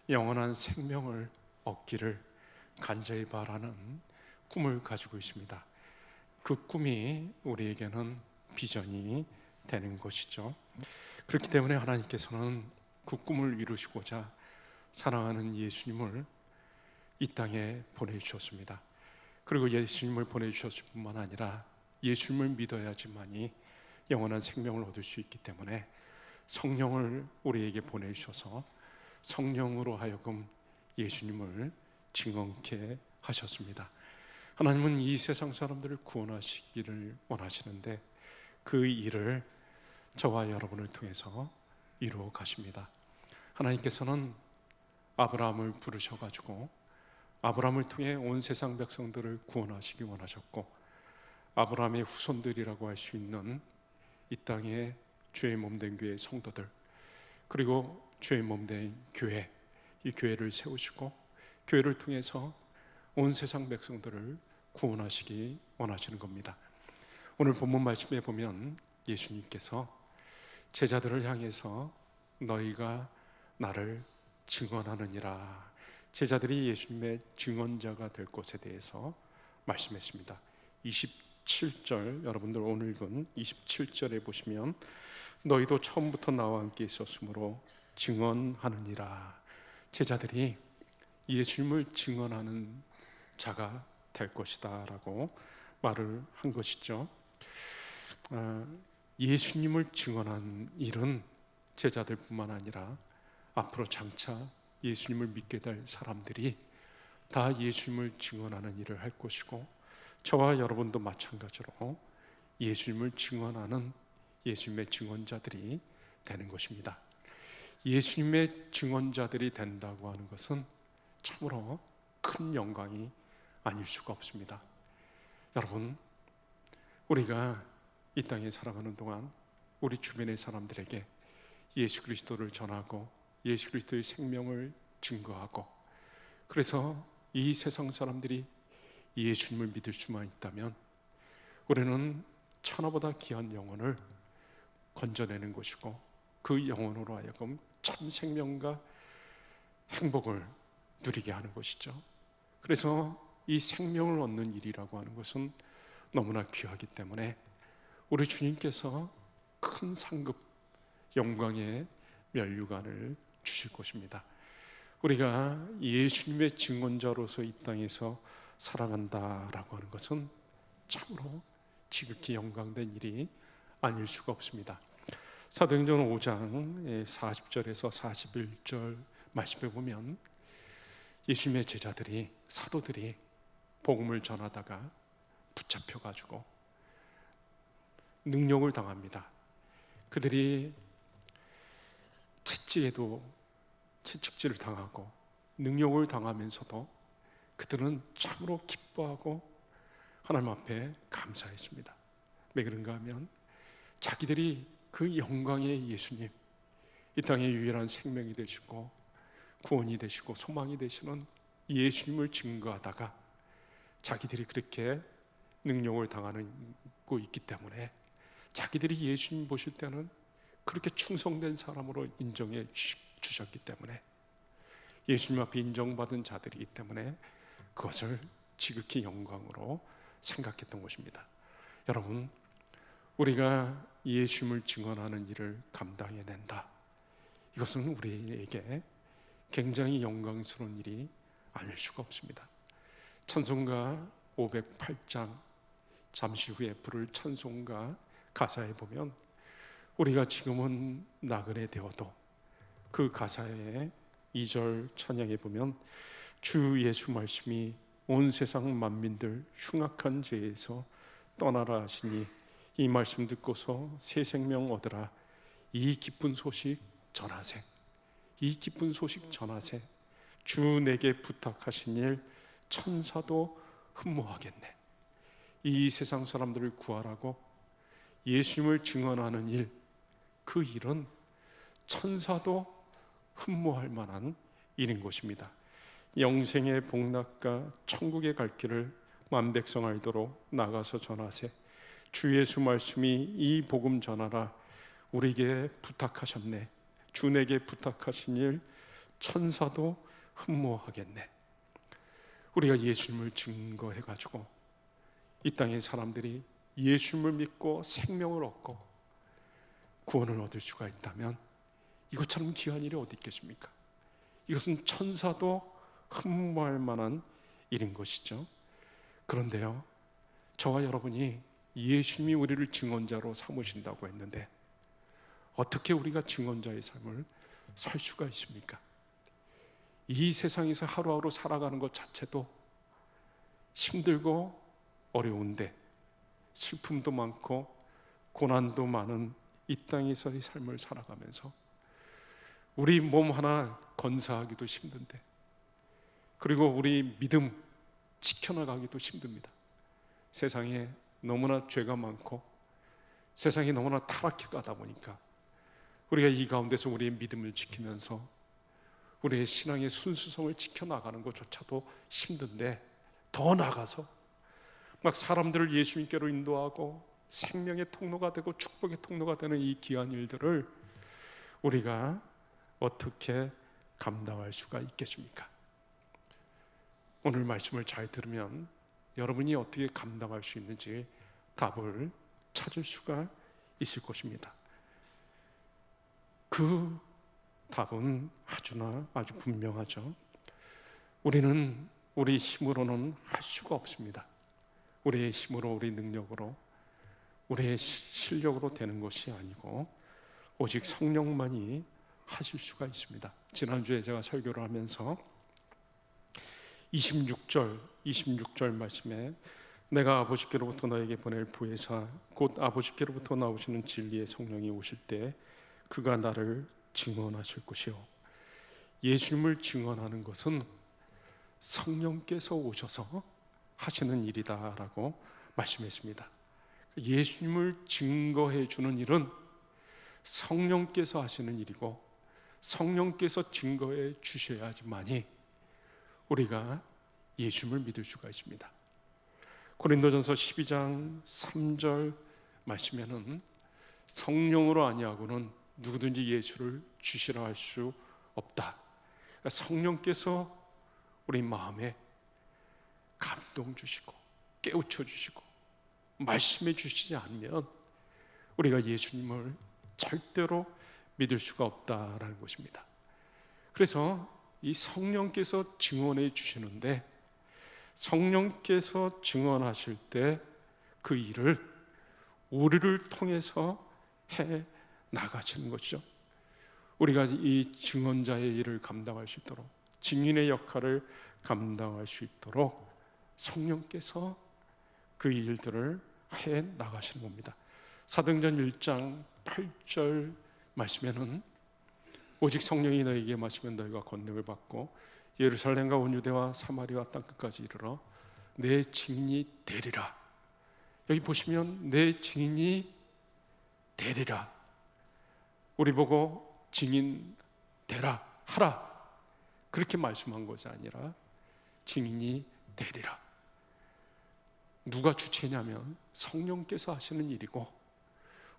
영원한 생명을 얻기를 간절히 바라는 꿈을 가지고 있습니다. 그 꿈이 우리에게는 비전이 되는 것이죠. 그렇기 때문에 하나님께서는 그 꿈을 이루시고자 사랑하는 예수님을 이 땅에 보내주셨습니다. 그리고 예수님을 보내주셨을 뿐만 아니라 예수님을 믿어야지만이 영원한 생명을 얻을 수 있기 때문에 성령을 우리에게 보내주셔서 성령으로 하여금 예수님을 증언케 하셨습니다. 하나님은 이 세상 사람들을 구원하시기를 원하시는데 그 일을 저와 여러분을 통해서 이루어 가십니다. 하나님께서는 아브라함을 부르셔가지고 아브라함을 통해 온 세상 백성들을 구원하시기 원하셨고, 아브라함의 후손들이라고 할 수 있는 이 땅의 죄의 몸된 교회 성도들, 그리고 죄의 몸된 교회, 이 교회를 세우시고 교회를 통해서 온 세상 백성들을 구원하시기 원하시는 겁니다. 오늘 본문 말씀에 보면 예수님께서 제자들을 향해서 너희가 나를 증언하느니라, 제자들이 예수님의 증언자가 될 것에 대해서 말씀했습니다. 27절, 여러분들 오늘 읽은 27절에 보시면 너희도 처음부터 나와 함께 있었으므로 증언하느니라, 제자들이 예수님을 증언하는 자가 될 것이다 라고 말을 한 것이죠. 예수님을 증언하는 일은 제자들뿐만 아니라 앞으로 장차 예수님을 믿게 될 사람들이 다 예수님을 증언하는 일을 할 것이고, 저와 여러분도 마찬가지로 예수님을 증언하는 예수님의 증언자들이 되는 것입니다. 예수님의 증언자들이 된다고 하는 것은 참으로 큰 영광이 아닐 수가 없습니다. 여러분, 우리가 이 땅에 살아가는 동안 우리 주변의 사람들에게 예수 그리스도를 전하고 예수 그리스도의 생명을 증거하고, 그래서 이 세상 사람들이 예수님을 믿을 수만 있다면 우리는 천하보다 귀한 영혼을 건져내는 것이고, 그 영혼으로 하여금 참 생명과 행복을 누리게 하는 것이죠. 그래서 이 생명을 얻는 일이라고 하는 것은 너무나 귀하기 때문에 우리 주님께서 큰 상급, 영광의 면류관을 주실 것입니다. 우리가 예수님의 증언자로서 이 땅에서 살아간다라고 하는 것은 참으로 지극히 영광된 일이 아닐 수가 없습니다. 사도행전 5장 40절에서 41절 말씀에 보면 예수님의 제자들이, 사도들이 복음을 전하다가 붙잡혀가지고 능욕을 당합니다. 그들이 채찍질을 당하고 능욕을 당하면서도 그들은 참으로 기뻐하고 하나님 앞에 감사했습니다. 왜 그런가 하면 자기들이 그 영광의 예수님, 이 땅의 유일한 생명이 되시고 구원이 되시고 소망이 되시는 예수님을 증거하다가 자기들이 그렇게 능욕을 당하고 있기 때문에 자기들이 예수님 보실 때는 그렇게 충성된 사람으로 인정해 주셨기 때문에, 예수님 앞에 인정받은 자들이기 때문에 그것을 지극히 영광으로 생각했던 것입니다. 여러분, 우리가 예수님을 증언하는 일을 감당해낸다, 이것은 우리에게 굉장히 영광스러운 일이 아닐 수가 없습니다. 찬송가 508장 잠시 후에 부를 찬송가 가사에 보면 우리가 지금은 나그네 되어도 그 가사의 2절 찬양에 보면 주 예수 말씀이 온 세상 만민들 흉악한 죄에서 떠나라 하시니 이 말씀 듣고서 새 생명 얻으라, 이 기쁜 소식 전하세, 이 기쁜 소식 전하세, 주 내게 부탁하신 일 천사도 흠모하겠네. 이 세상 사람들을 구하라고 예수님을 증언하는 일, 그 일은 천사도 흠모할 만한 일인 것입니다. 영생의 복락과 천국에 갈 길을 만백성 알도록 나가서 전하세, 주 예수 말씀이 이 복음 전하라, 우리에게 부탁하셨네, 주 내게 부탁하신 일 천사도 흠모하겠네. 우리가 예수님을 증거해가지고 이 땅의 사람들이 예수님을 믿고 생명을 얻고 구원을 얻을 수가 있다면 이것처럼 귀한 일이 어디 있겠습니까? 이것은 천사도 흠모할 만한 일인 것이죠. 그런데요, 저와 여러분이 예수님이 우리를 증언자로 삼으신다고 했는데 어떻게 우리가 증언자의 삶을 살 수가 있습니까? 이 세상에서 하루하루 살아가는 것 자체도 힘들고 어려운데 슬픔도 많고 고난도 많은 이 땅에서의 삶을 살아가면서 우리 몸 하나 건사하기도 힘든데, 그리고 우리 믿음 지켜나가기도 힘듭니다. 세상에 너무나 죄가 많고 세상이 너무나 타락해 가다 보니까 우리가 이 가운데서 우리의 믿음을 지키면서 우리의 신앙의 순수성을 지켜나가는 것조차도 힘든데, 더 나아가서 막 사람들을 예수님께로 인도하고 생명의 통로가 되고 축복의 통로가 되는 이 귀한 일들을 우리가 어떻게 감당할 수가 있겠습니까? 오늘 말씀을 잘 들으면 여러분이 어떻게 감당할 수 있는지 답을 찾을 수가 있을 것입니다. 그 답은 아주 분명하죠. 우리는 우리 힘으로는 할 수가 없습니다. 우리의 힘으로, 우리 능력으로, 우리의 실력으로 되는 것이 아니고 오직 성령만이 하실 수가 있습니다. 지난주에 제가 설교를 하면서 26절 말씀에 내가 아버지께로부터 너에게 보낼 부회사 곧 아버지께로부터 나오시는 진리의 성령이 오실 때 그가 나를 증언하실 것이요. 예수님을 증언하는 것은 성령께서 오셔서 하시는 일이다라고 말씀했습니다. 예수님을 증거해 주는 일은 성령께서 하시는 일이고 성령께서 증거해 주셔야지만이 우리가 예수님을 믿을 수가 있습니다. 고린도전서 12장 3절 말씀에는 성령으로 아니하고는 누구든지 예수를 주시라 할 수 없다. 그러니까 성령께서 우리 마음에 감동 주시고 깨우쳐 주시고 말씀해 주시지 않으면 우리가 예수님을 절대로 믿을 수가 없다라는 것입니다. 그래서 이 성령께서 증언해 주시는데 성령께서 증언하실 때 그 일을 우리를 통해서 해 나가시는 것이죠. 우리가 이 증언자의 일을 감당할 수 있도록, 증인의 역할을 감당할 수 있도록 성령께서 그 일들을 해 나가시는 겁니다. 사도행전 1장 8절 말씀에는 오직 성령이 너에게 마시면 너희가 권능을 받고 예루살렘과 온 유대와 사마리아 땅 끝까지 이르러 내 증인이 되리라. 여기 보시면 내 증인이 되리라. 우리 보고 증인 되라 하라 그렇게 말씀한 것이 아니라 증인이 되리라. 누가 주체냐면 성령께서 하시는 일이고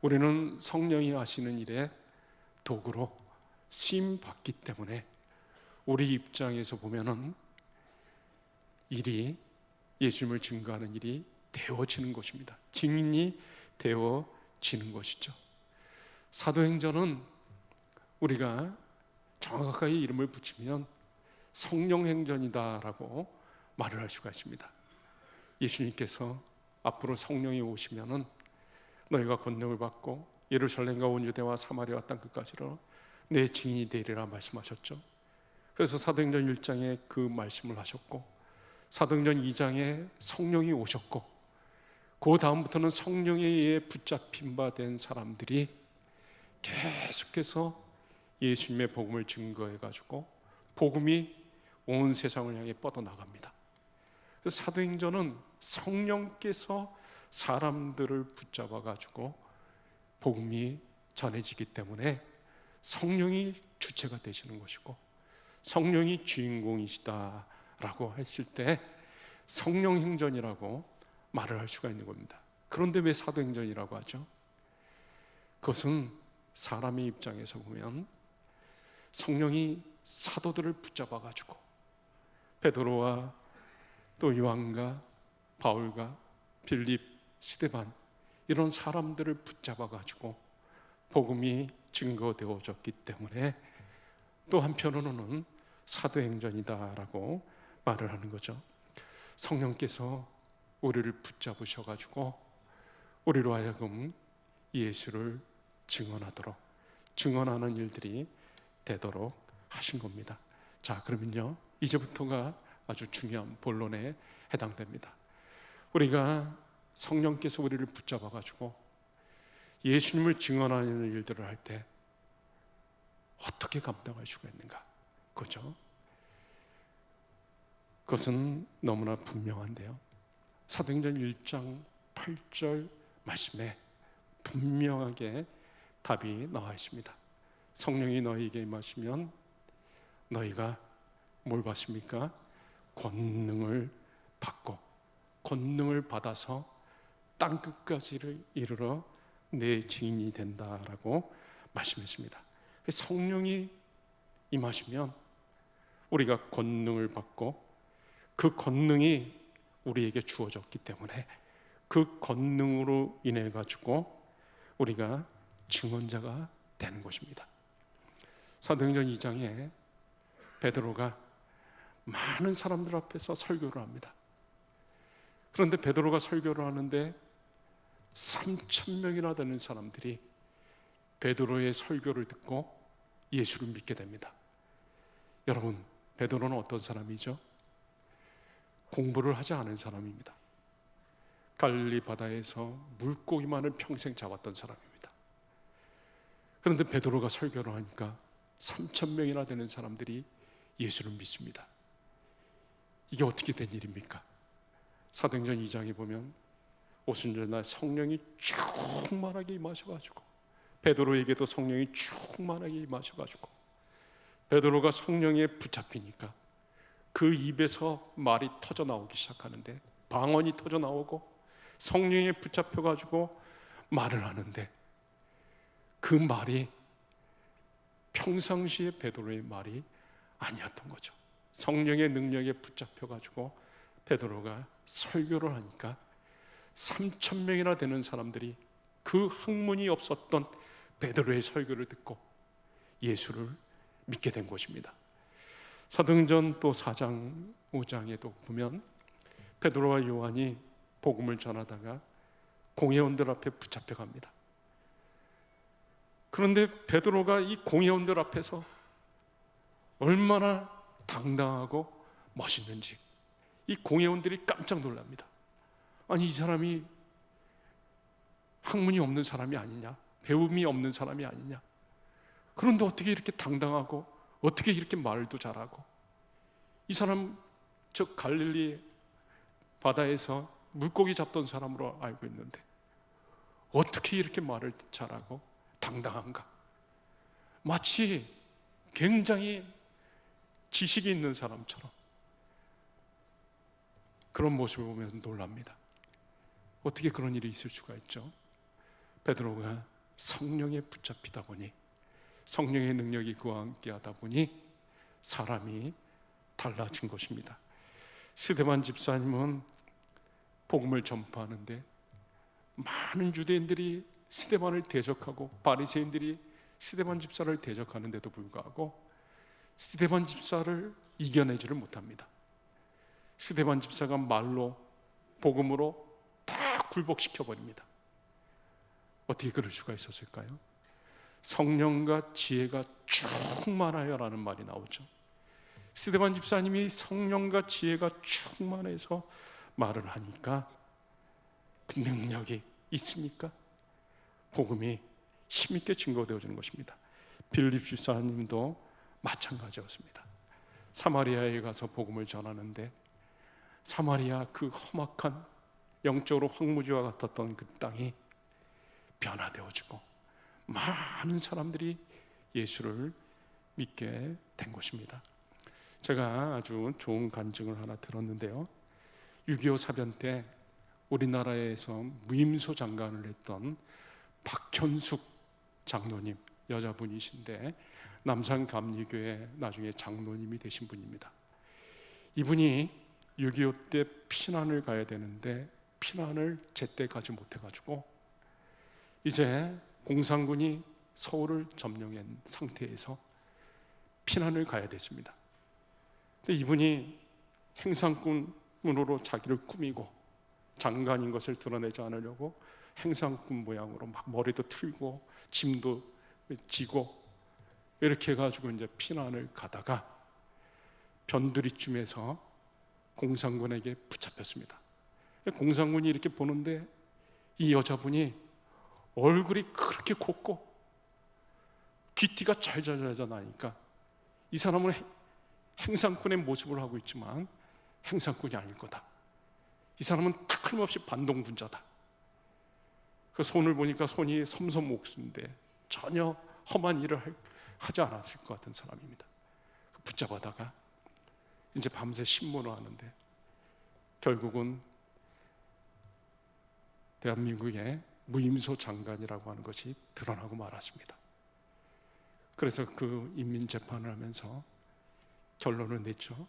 우리는 성령이 하시는 일에 도구로 쓰임 받기 때문에 우리 입장에서 보면은 일이 예수님을 증거하는 일이 되어지는 것입니다. 증인이 되어지는 것이죠. 사도행전은 우리가 정확하게 이름을 붙이면 성령행전이다라고 말을 할 수가 있습니다. 예수님께서 앞으로 성령이 오시면은 너희가 권능을 받고 예루살렘과 온 유대와 사마리아 땅 끝까지로 내 증인이 되리라 말씀하셨죠. 그래서 사도행전 1장에 그 말씀을 하셨고 사도행전 2장에 성령이 오셨고 그 다음부터는 성령에 의해 붙잡힌 바 된 사람들이 계속해서 예수님의 복음을 증거해 가지고 복음이 온 세상을 향해 뻗어나갑니다. 그래서 사도행전은 성령께서 사람들을 붙잡아 가지고 복음이 전해지기 때문에 성령이 주체가 되시는 것이고 성령이 주인공이시다라고 했을 때 성령행전이라고 말을 할 수가 있는 겁니다. 그런데 왜 사도행전이라고 하죠? 그것은 사람의 입장에서 보면 성령이 사도들을 붙잡아 가지고 베드로와 또 요한과 바울과 빌립, 스데반 이런 사람들을 붙잡아 가지고 복음이 증거되어졌기 때문에 또 한편으로는 사도행전이다라고 말을 하는 거죠. 성령께서 우리를 붙잡으셔 가지고 우리로 하여금 예수를 증언하는 일들이 되도록 하신 겁니다. 자, 그러면요, 이제부터가 아주 중요한 본론에 해당됩니다. 우리가 성령께서 우리를 붙잡아 가지고 예수님을 증언하는 일들을 할 때 어떻게 감당할 수가 있는가? 그죠? 그것은 너무나 분명한데요. 사도행전 1장 8절 말씀에 분명하게 답이 나와 있습니다. 성령이 너희에게 임하시면 너희가 뭘 받습니까? 권능을 받고 권능을 받아서 땅끝까지를 이르러 내 증인이 된다라고 말씀했습니다. 성령이 임하시면 우리가 권능을 받고 그 권능이 우리에게 주어졌기 때문에 그 권능으로 인해 가지고 우리가 증언자가 되는 것입니다. 사도행전 2장에 베드로가 많은 사람들 앞에서 설교를 합니다. 그런데 베드로가 설교를 하는데 3,000명이나 되는 사람들이 베드로의 설교를 듣고 예수를 믿게 됩니다. 여러분, 베드로는 어떤 사람이죠? 공부를 하지 않은 사람입니다. 갈릴리 바다에서 물고기만을 평생 잡았던 사람입니다. 그런데 베드로가 설교를 하니까 3,000명이나 되는 사람들이 예수를 믿습니다. 이게 어떻게 된 일입니까? 사도행전 2장에 보면 오순절날 성령이 충만하게 임하셔가지고 베드로에게도 성령이 충만하게 임하셔가지고 베드로가 성령에 붙잡히니까 그 입에서 말이 터져 나오기 시작하는데 방언이 터져 나오고 성령에 붙잡혀가지고 말을 하는데 그 말이 평상시에 베드로의 말이 아니었던 거죠. 성령의 능력에 붙잡혀가지고 베드로가 설교를 하니까 3,000명이나 되는 사람들이 그 학문이 없었던 베드로의 설교를 듣고 예수를 믿게 된 것입니다. 사도행전 또 4장 5장에도 보면 베드로와 요한이 복음을 전하다가 공회원들 앞에 붙잡혀 갑니다. 그런데 베드로가 이 공회원들 앞에서 얼마나 당당하고 멋있는지 이 공회원들이 깜짝 놀랍니다. 아니, 이 사람이 학문이 없는 사람이 아니냐, 배움이 없는 사람이 아니냐, 그런데 어떻게 이렇게 당당하고 어떻게 이렇게 말도 잘하고, 이 사람 저 갈릴리 바다에서 물고기 잡던 사람으로 알고 있는데 어떻게 이렇게 말을 잘하고 당당한가? 마치 굉장히 지식이 있는 사람처럼 그런 모습을 보면서 놀랍니다. 어떻게 그런 일이 있을 수가 있죠? 베드로가 성령에 붙잡히다 보니, 성령의 능력이 그와 함께 하다 보니 사람이 달라진 것입니다. 스데반 집사님은 복음을 전파하는데 많은 유대인들이 스데반을 대적하고 바리새인들이 스데반 집사를 대적하는데도 불구하고 스데반 집사를 이겨내지를 못합니다. 스데반 집사가 말로 복음으로 다 굴복시켜 버립니다. 어떻게 그럴 수가 있었을까요? 성령과 지혜가 충만하여라는 말이 나오죠. 스데반 집사님이 성령과 지혜가 충만해서 말을 하니까 그 능력이 있으니까 복음이 힘있게 증거되어지는 것입니다. 빌립 집사님도 마찬가지였습니다. 사마리아에 가서 복음을 전하는데 사마리아 그 험악한 영적으로 황무지와 같았던 그 땅이 변화되어지고 많은 사람들이 예수를 믿게 된 것입니다. 제가 아주 좋은 간증을 하나 들었는데요, 6.25 사변 때 우리나라에서 무임소 장관을 했던 박현숙 장로님, 여자분이신데 남산 감리교회 나중에 장로님이 되신 분입니다. 이분이 6.25 때 피난을 가야 되는데 피난을 제때 가지 못해가지고 이제 공산군이 서울을 점령한 상태에서 피난을 가야 됐습니다. 근데 이분이 행상꾼으로 자기를 꾸미고 장관인 것을 드러내지 않으려고 행상꾼 모양으로 막 머리도 틀고 짐도 지고 이렇게 해가지고 이제 피난을 가다가 변두리쯤에서 공산군에게 붙잡혔습니다. 공산군이 이렇게 보는데 이 여자분이 얼굴이 그렇게 곱고 귀티가 잘잘잘 나니까 이 사람은 행상꾼의 모습을 하고 있지만 행상꾼이 아닐 거다. 이 사람은 틀림없이 반동분자다. 그 손을 보니까 손이 섬섬옥수인데 전혀 험한 일을 하지 않았을 것 같은 사람입니다. 붙잡아다가 이제 밤새 신문을 하는데 결국은 대한민국의 무임소 장관이라고 하는 것이 드러나고 말았습니다. 그래서 그 인민재판을 하면서 결론을 냈죠.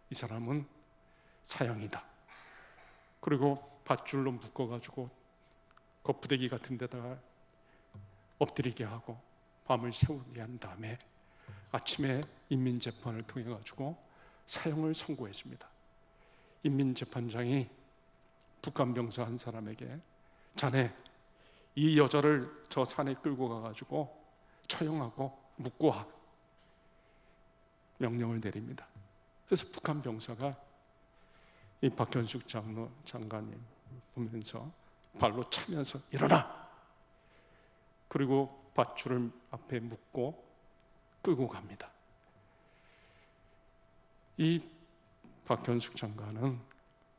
이 사람은 사형이다. 그리고 밧줄로 묶어가지고 거푸대기 같은 데다가 엎드리게 하고 밤을 새우게 한 다음에 아침에 인민재판을 통해 가지고 사형을 선고했습니다. 인민재판장이 북한병사 한 사람에게 자네 이 여자를 저 산에 끌고 가가지고 처형하고 묶고 와 명령을 내립니다. 그래서 북한 병사가 이 박현숙 장관님 보면서 발로 차면서 일어나! 그리고 밧줄을 앞에 묶고 끌고 갑니다. 이 박현숙 장관은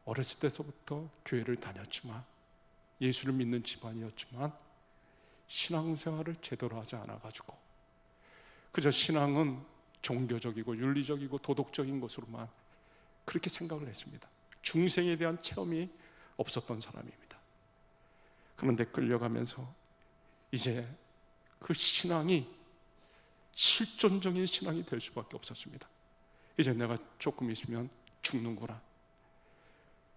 어렸을 때서부터 교회를 다녔지만 예수를 믿는 집안이었지만 신앙생활을 제대로 하지 않아가지고 그저 신앙은 종교적이고 윤리적이고 도덕적인 것으로만 그렇게 생각을 했습니다. 중생에 대한 체험이 없었던 사람입니다. 그런데 끌려가면서 이제 그 신앙이 실존적인 신앙이 될 수밖에 없었습니다. 이제 내가 조금 있으면 죽는구나.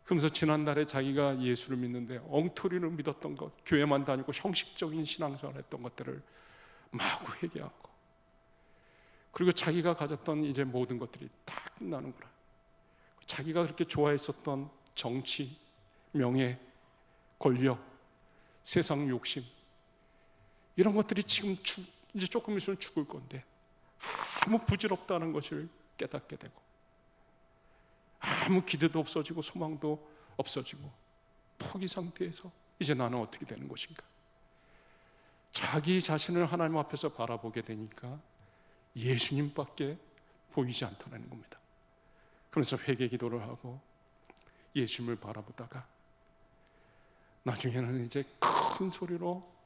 그러면서 지난달에 자기가 예수를 믿는데 엉터리를 믿었던 것, 교회만 다니고 형식적인 신앙생활을 했던 것들을 마구 회개하고 그리고 자기가 가졌던 이제 모든 것들이 다 끝나는구나. 자기가 그렇게 좋아했었던 정치, 명예, 권력, 세상 욕심 이런 것들이 지금 이제 조금 있으면 죽을 건데 아무 부질없다는 것을 깨닫게 되고 아무 기대도 없어지고 소망도 없어지고 포기 상태에서 이제 나는 어떻게 되는 것인가? 자기 자신을 하나님 앞에서 바라보게 되니까 예수님밖에 보이지 않더라는 겁니다. 그래서 회개 기도를 하고 예수님을 바라보다가 나중에는 이제 큰 소리로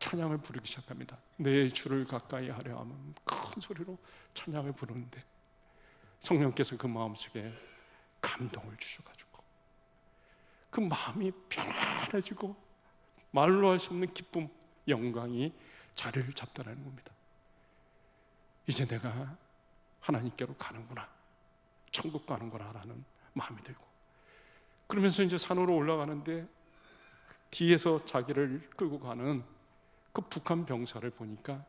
찬양을 부르기 시작합니다. 내 주를 가까이 하려 하면 큰 소리로 찬양을 부르는데 성령께서 그 마음속에 감동을 주셔가지고 그 마음이 편안해지고 말로 할 수 없는 기쁨, 영광이 자리를 잡더라는 겁니다. 이제 내가 하나님께로 가는구나, 천국 가는구나 라는 마음이 들고 그러면서 이제 산으로 올라가는데 뒤에서 자기를 끌고 가는 그 북한 병사를 보니까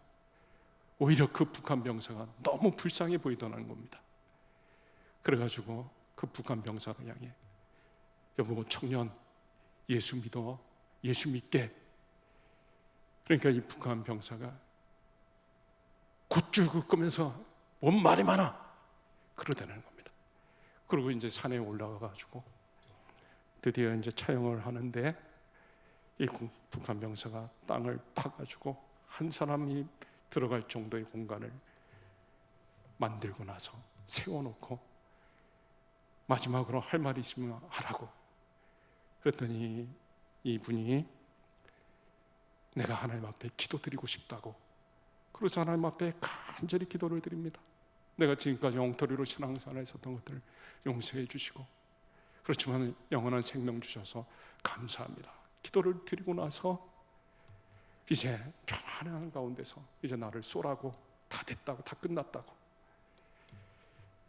오히려 그 북한 병사가 너무 불쌍해 보이더라는 겁니다. 그래가지고 그 북한 병사를 향해 여보 청년 예수 믿어, 예수 믿게. 그러니까 이 북한 병사가 곧줄 긋으면서 뭔 말이 많아 그러다는 겁니다. 그리고 이제 산에 올라가가지고 드디어 이제 처형을 하는데 이 북한 병사가 땅을 파가지고 한 사람이 들어갈 정도의 공간을 만들고 나서 세워놓고 마지막으로 할 말이 있으면 하라고 그랬더니 이분이 내가 하나님 앞에 기도드리고 싶다고 그래서 하나님 앞에 간절히 기도를 드립니다. 내가 지금까지 엉터리로 신앙생활에 있었던 것들을 용서해 주시고 그렇지만 영원한 생명 주셔서 감사합니다. 기도를 드리고 나서 이제 편안한 가운데서 이제 나를 쏘라고 다 됐다고, 다 끝났다고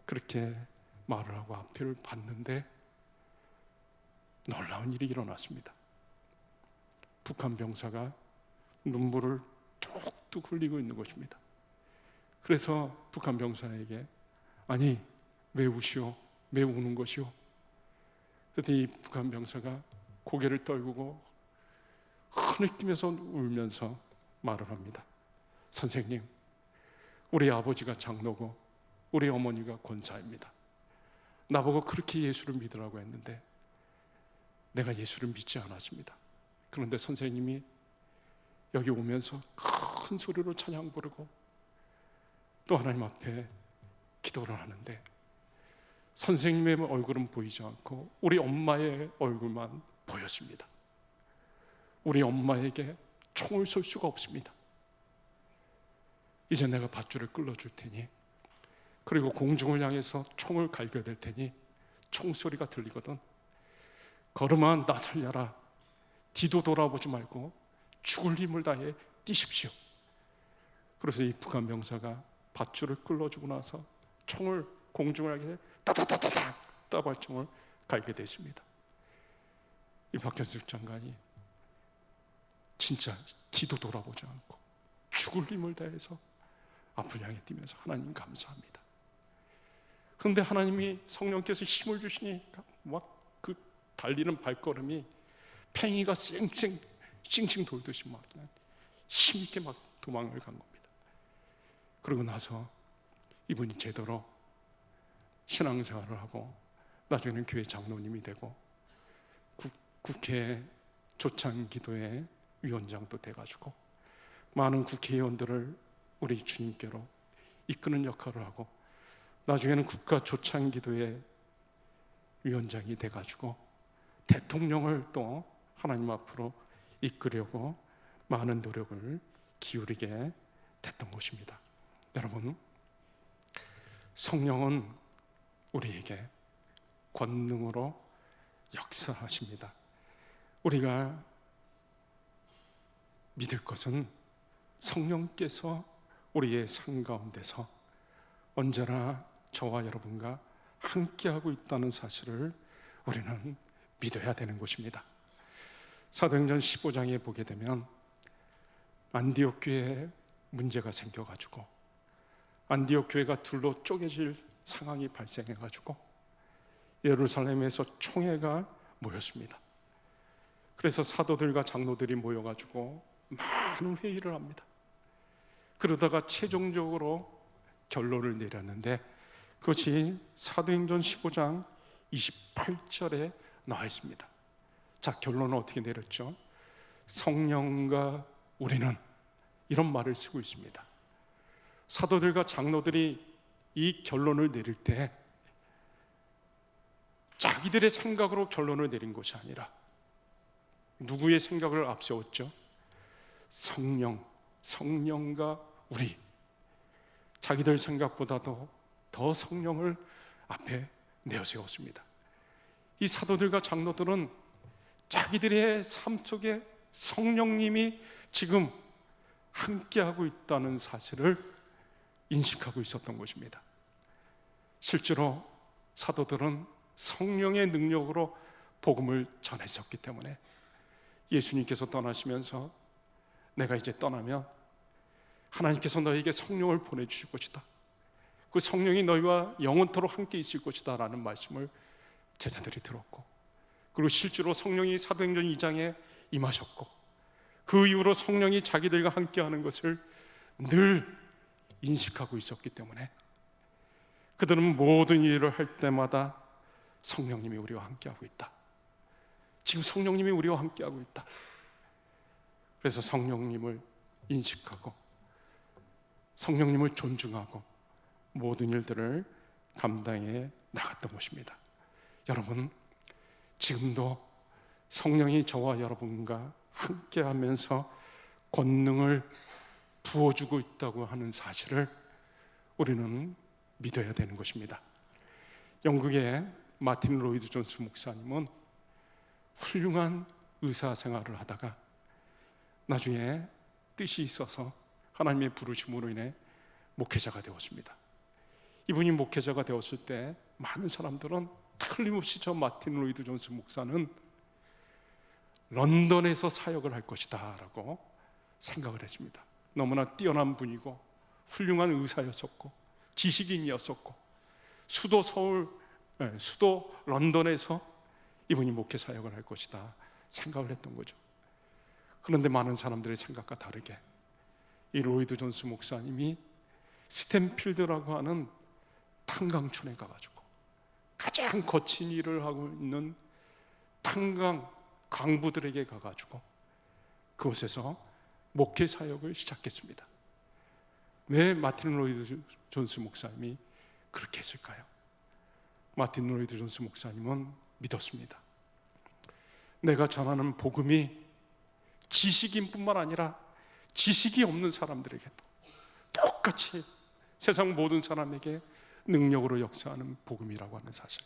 그렇게 말을 하고 앞을 봤는데 놀라운 일이 일어났습니다. 북한 병사가 눈물을 뚝뚝 흘리고 있는 것입니다. 그래서 북한 병사에게 아니 왜 우시오? 왜 우는 것이오? 그랬더니 이 북한 병사가 고개를 떨구고 흐느끼면서 울면서 말을 합니다. 선생님, 우리 아버지가 장로고 우리 어머니가 권사입니다. 나보고 그렇게 예수를 믿으라고 했는데 내가 예수를 믿지 않았습니다. 그런데 선생님이 여기 오면서 큰 소리로 찬양 부르고 또 하나님 앞에 기도를 하는데 선생님의 얼굴은 보이지 않고 우리 엄마의 얼굴만 보였습니다. 우리 엄마에게 총을 쏠 수가 없습니다. 이제 내가 밧줄을 끌어줄 테니 그리고 공중을 향해서 총을 갈겨댈 테니 총소리가 들리거든 걸음아 나 살려라. 뒤도 돌아보지 말고 죽을 힘을 다해 뛰십시오. 그래서 이 북한 병사가 밧줄을 끌어주고 나서 총을 공중을 향해 따다다다닥 따발총을 갈게 됐습니다. 이 박현숙 장관이 진짜 뒤도 돌아보지 않고 죽을 힘을 다해서 앞을 향해 뛰면서 하나님 감사합니다. 그런데 하나님이 성령께서 힘을 주시니까 막 그 달리는 발걸음이 팽이가 싱싱 돌듯이 막 그냥 힘있게 막 도망을 간 겁니다. 그러고 나서 이분이 제대로 신앙생활을 하고 나중에는 교회 장로님이 되고 국회 조창기도회 위원장도 돼가지고 많은 국회의원들을 우리 주님께로 이끄는 역할을 하고 나중에는 국가 조창기도회 위원장이 돼가지고 대통령을 또 하나님 앞으로 이끌려고 많은 노력을 기울이게 됐던 것입니다. 여러분, 성령은 우리에게 권능으로 역사하십니다. 우리가 믿을 것은 성령께서 우리의 삶 가운데서 언제나 저와 여러분과 함께하고 있다는 사실을 우리는 믿어야 되는 것입니다. 사도행전 15장에 보게 되면 안디옥 교회에 문제가 생겨가지고 안디옥 교회가 둘로 쪼개질 상황이 발생해가지고 예루살렘에서 총회가 모였습니다. 그래서 사도들과 장로들이 모여가지고 많은 회의를 합니다. 그러다가 최종적으로 결론을 내렸는데 그것이 사도행전 15장 28절에 나와 있습니다. 자, 결론은 어떻게 내렸죠? 성령과 우리는 이런 말을 쓰고 있습니다. 사도들과 장로들이 이 결론을 내릴 때 자기들의 생각으로 결론을 내린 것이 아니라 누구의 생각을 앞세웠죠? 성령과 우리, 자기들 생각보다도 더 성령을 앞에 내어세웠습니다. 이 사도들과 장로들은 자기들의 삶 속에 성령님이 지금 함께하고 있다는 사실을 인식하고 있었던 것입니다. 실제로 사도들은 성령의 능력으로 복음을 전했었기 때문에 예수님께서 떠나시면서 내가 이제 떠나면 하나님께서 너에게 성령을 보내주실 것이다. 그 성령이 너희와 영원토록 함께 있을 것이다 라는 말씀을 제자들이 들었고, 그리고 실제로 성령이 사도행전 2장에 임하셨고 그 이후로 성령이 자기들과 함께하는 것을 늘 인식하고 있었기 때문에 그들은 모든 일을 할 때마다 성령님이 우리와 함께하고 있다. 지금 성령님이 우리와 함께하고 있다. 그래서 성령님을 인식하고 성령님을 존중하고 모든 일들을 감당해 나갔던 것입니다. 여러분, 지금도 성령이 저와 여러분과 함께하면서 권능을 부어주고 있다고 하는 사실을 우리는 믿어야 되는 것입니다. 영국의 마틴 로이드 존스 목사님은 훌륭한 의사 생활을 하다가 나중에 뜻이 있어서 하나님의 부르심으로 인해 목회자가 되었습니다. 이분이 목회자가 되었을 때 많은 사람들은 틀림없이 저 마틴 로이드 존스 목사는 런던에서 사역을 할 것이다 라고 생각을 했습니다. 너무나 뛰어난 분이고 훌륭한 의사였었고 지식인이었었고 수도 런던에서 이분이 목회 사역을 할 것이다 생각을 했던 거죠. 그런데 많은 사람들의 생각과 다르게 이 로이드 존스 목사님이 스탠필드라고 하는 탄광촌에 가가지고 가장 거친 일을 하고 있는 탄광 강부들에게 가가지고 그곳에서 목회 사역을 시작했습니다. 왜 마틴 로이드 존스 목사님이 그렇게 했을까요? 마틴 로이드 존스 목사님은 믿었습니다. 내가 전하는 복음이 지식인뿐만 아니라 지식이 없는 사람들에게도 똑같이 세상 모든 사람에게 능력으로 역사하는 복음이라고 하는 사실,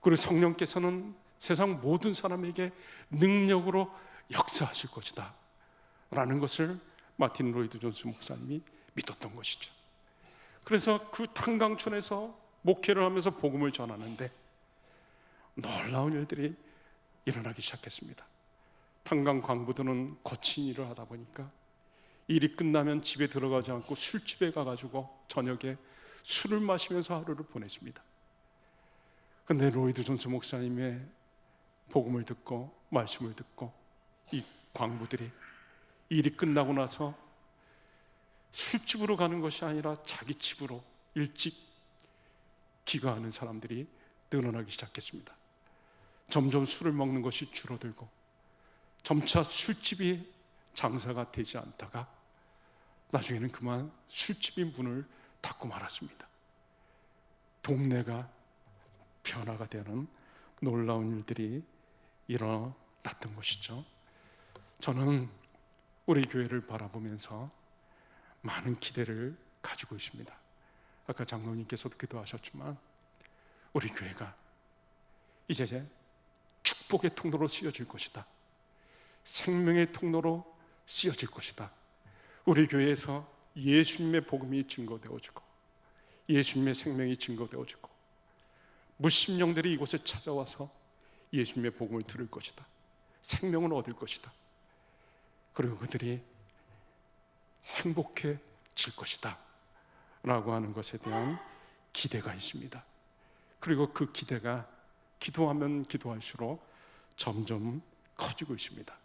그리고 성령께서는 세상 모든 사람에게 능력으로 역사하실 것이다 라는 것을 마틴 로이드 존스 목사님이 믿었던 것이죠. 그래서 그 탄광촌에서 목회를 하면서 복음을 전하는데 놀라운 일들이 일어나기 시작했습니다. 탄광 광부들은 거친 일을 하다 보니까 일이 끝나면 집에 들어가지 않고 술집에 가가지고 저녁에 술을 마시면서 하루를 보냈습니다. 그런데 로이드 존스 목사님의 복음을 듣고 말씀을 듣고 이 광부들이 일이 끝나고 나서 술집으로 가는 것이 아니라 자기 집으로 일찍 귀가하는 사람들이 늘어나기 시작했습니다. 점점 술을 먹는 것이 줄어들고 점차 술집이 장사가 되지 않다가 나중에는 그만 술집이 문을 닫고 말았습니다. 동네가 변화가 되는 놀라운 일들이 일어났던 것이죠. 저는 우리 교회를 바라보면서 많은 기대를 가지고 있습니다. 아까 장로님께서도 기도하셨지만 우리 교회가 이제 축복의 통로로 쓰여질 것이다. 생명의 통로로 쓰여질 것이다. 우리 교회에서 예수님의 복음이 증거되어지고 예수님의 생명이 증거되어지고 무심령들이 이곳에 찾아와서 예수님의 복음을 들을 것이다. 생명을 얻을 것이다. 그리고 그들이 행복해질 것이다 라고 하는 것에 대한 기대가 있습니다. 그리고 그 기대가 기도하면 기도할수록 점점 커지고 있습니다.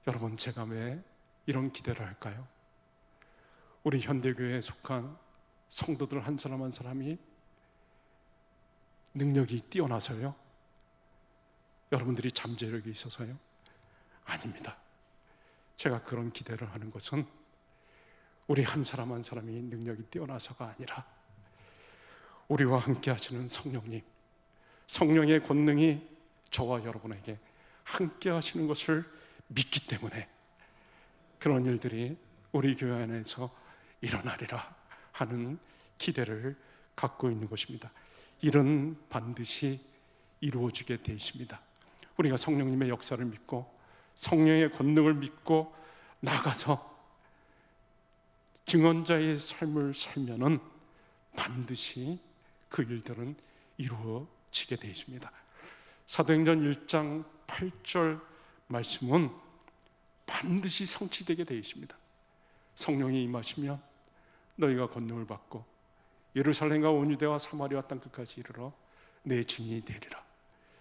여러분, 제가 왜 이런 기대를 할까요? 우리 현대교회에 속한 성도들 한 사람 한 사람이 능력이 뛰어나서요? 여러분들이 잠재력이 있어서요? 아닙니다. 제가 그런 기대를 하는 것은 우리 한 사람 한 사람이 능력이 뛰어나서가 아니라 우리와 함께 하시는 성령님, 성령의 권능이 저와 여러분에게 함께 하시는 것을 믿기 때문에 그런 일들이 우리 교회 안에서 일어나리라 하는 기대를 갖고 있는 것입니다. 일은 반드시 이루어지게 되어 있습니다. 우리가 성령님의 역사를 믿고 성령의 권능을 믿고 나가서 증언자의 삶을 살면은 반드시 그 일들은 이루어지게 되어 있습니다. 사도행전 1장 8절 말씀은 반드시 성취되게 되어 있습니다. 성령이 임하시면 너희가 권능을 받고 예루살렘과 온 유대와 사마리아 땅 끝까지 이르러 내 증인이 되리라.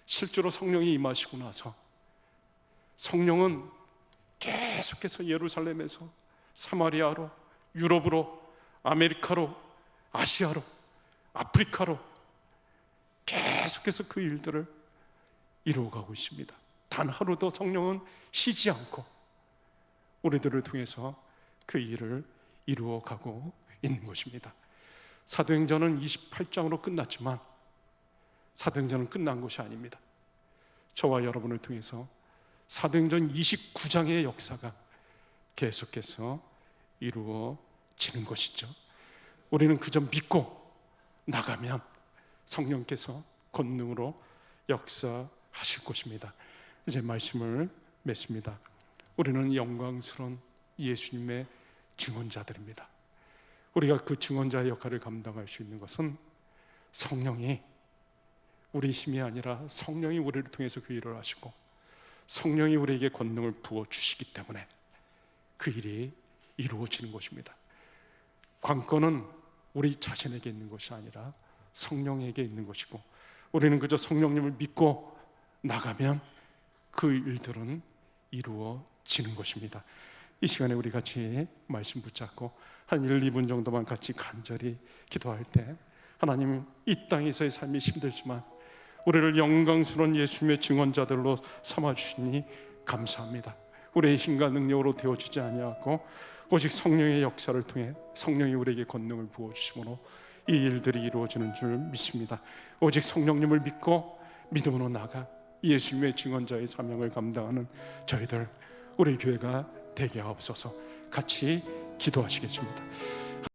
실제로 성령이 임하시고 나서 성령은 계속해서 예루살렘에서 사마리아로, 유럽으로, 아메리카로, 아시아로, 아프리카로 계속해서 그 일들을 이루어가고 있습니다. 단 하루도 성령은 쉬지 않고 우리들을 통해서 그 일을 이루어가고 있는 것입니다. 사도행전은 28장으로 끝났지만 사도행전은 끝난 것이 아닙니다. 저와 여러분을 통해서 사도행전 29장의 역사가 계속해서 이루어지는 것이죠. 우리는 그저 믿고 나가면 성령께서 권능으로 역사하실 것입니다. 이제 말씀을 맺습니다. 우리는 영광스러운 예수님의 증언자들입니다. 우리가 그 증언자의 역할을 감당할 수 있는 것은 성령이, 우리 힘이 아니라 성령이 우리를 통해서 그 일을 하시고 성령이 우리에게 권능을 부어주시기 때문에 그 일이 이루어지는 것입니다. 관건은 우리 자신에게 있는 것이 아니라 성령에게 있는 것이고, 우리는 그저 성령님을 믿고 나가면 그 일들은 이루어지는 것입니다. 이 시간에 우리 같이 말씀 붙잡고 한 1, 2분 정도만 같이 간절히 기도할 때, 하나님, 이 땅에서의 삶이 힘들지만 우리를 영광스러운 예수님의 증언자들로 삼아주시니 감사합니다. 우리의 힘과 능력으로 되어지지 아니하고 오직 성령의 역사를 통해 성령이 우리에게 권능을 부어주심으로 이 일들이 이루어지는 줄 믿습니다. 오직 성령님을 믿고 믿음으로 나가 예수님의 증언자의 사명을 감당하는 저희들, 우리 교회가 되게 하옵소서. 같이 기도하시겠습니다.